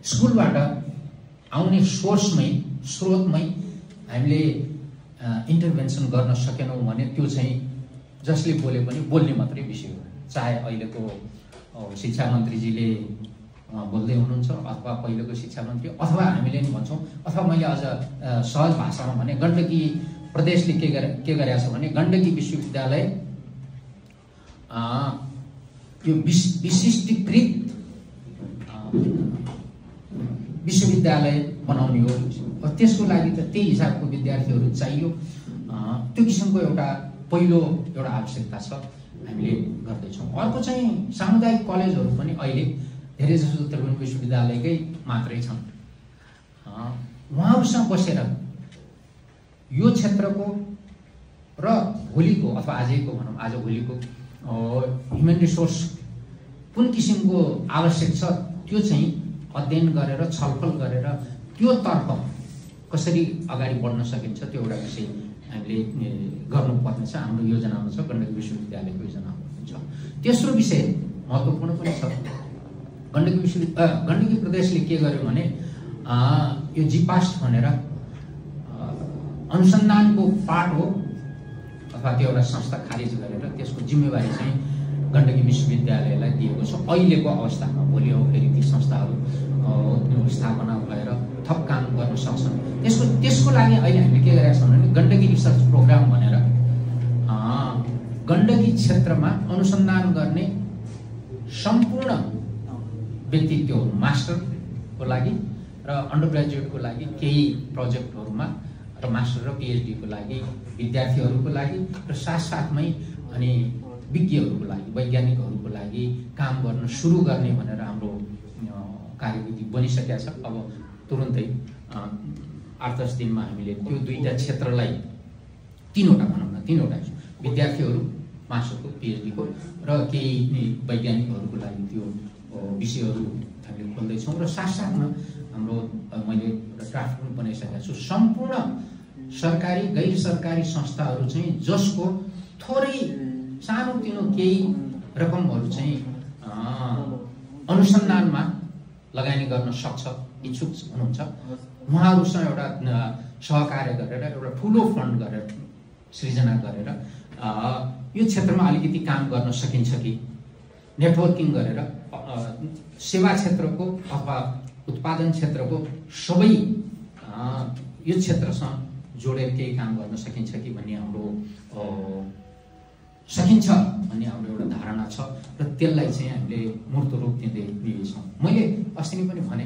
स्कुलबाट आउने स्रोतमै हामीले इन्टरभेन्सन गर्न सकेनौँ भने त्यो चाहिँ जसले बोले पनि बोल्ने मात्रै विषय हो। चाहे अहिलेको शिक्षा मन्त्रीजीले बोल्दै हुनुहुन्छ अथवा पहिलेको शिक्षा मन्त्री अथवा हामीले नि भन्छौँ अथवा मैले अझ सहज भाषामा भने गण्डकी प्रदेशले के गरेछ भने गण्डकी विश्वविद्यालय यो विशिष्टीकृत विश्वविद्यालय बनाउने हो। त्यसको लागि त त्यही हिसाबको विद्यार्थीहरू चाहियो। त्यो किसिमको पहिलो एउटा आवश्यकता छ, हामीले गर्दैछौँ। अर्को चाहिँ सामुदायिक कलेजहरू पनि अहिले धेरै जसो त्रिभुवन विश्वविद्यालयकै मात्रै छन्। उहाँहरूसँग बसेर यो क्षेत्रको र भोलिको अथवा आजैको भनौँ आज भोलिको ह्युमन रिसोर्स कुन किसिमको आवश्यक छ त्यो चाहिँ अध्ययन गरेर छलफल गरेर त्यो तर्फ कसरी अगाडि बढ्न सकिन्छ त्यो एउटा विषय हामीले गर्नुपर्ने छ। हाम्रो योजनामा छ, गण्डकी विश्वविद्यालयको योजनामा छ। तेस्रो विषय महत्त्वपूर्ण पनि छ। गण्डकी प्रदेशले के गर्यो भने यो जिपास्ट भनेर अनुसन्धानको पाठ हो अथवा त्यो एउटा संस्था खारिज गरेर त्यसको जिम्मेवारी चाहिँ गण्डकी विश्वविद्यालयलाई दिएको छ अहिलेको अवस्थामा। भोलि अब फेरि ती संस्थाहरू स्थापना भएर थप काम गर्न सक्छन्। त्यसको लागि अहिले हामीले के गरेका छौँ भने गण्डकी रिसर्च प्रोग्राम भनेर गण्डकी क्षेत्रमा अनुसन्धान गर्ने सम्पूर्ण व्यक्तित्वहरू मास्टरको लागि र अन्डर ग्रेजुएटको लागि केही प्रोजेक्टहरूमा र मास्टर र पिएचडीको लागि विद्यार्थीहरूको लागि र साथसाथमै अनि विज्ञहरूको लागि वैज्ञानिकहरूको लागि काम गर्न सुरु गर्ने भनेर हाम्रो कार्यविधि बनिसकेका छ। अब तुरुन्तै 8-10 दिनमा हामीले त्यो दुईटा क्षेत्रलाई तीनवटा विद्यार्थीहरू मास्टरको पिएचडीको र केही वैज्ञानिकहरूको लागि त्यो विषयहरू हामीले खोल्दैछौँ। र साथसाथमा हाम्रो मैले ड्राफ्ट पनि बनाइसकेको छु। सम्पूर्ण सरकारी गैर सरकारी संस्थाहरू चाहिँ जसको थोरै सानोतिनो केही रकमहरू चाहिँ अनुसन्धानमा लगानी गर्न सक्छ, इच्छुक हुनुहुन्छ, उहाँहरूसँग एउटा सहकार्य गरेर एउटा ठुलो फन्ड गरेर सृजना गरेर यो क्षेत्रमा अलिकति काम गर्न सकिन्छ कि नेटवर्किङ गरेर सेवा क्षेत्रको अथवा उत्पादन क्षेत्रको सबै यो क्षेत्रसँग जोडेर केही काम गर्न सकिन्छ कि भन्ने हाम्रो सकिन्छ भन्ने हाम्रो एउटा धारणा छ र त्यसलाई चाहिँ हामीले मूर्त रूप दिँदैछौँ। मैले अस्ति नै पनि भने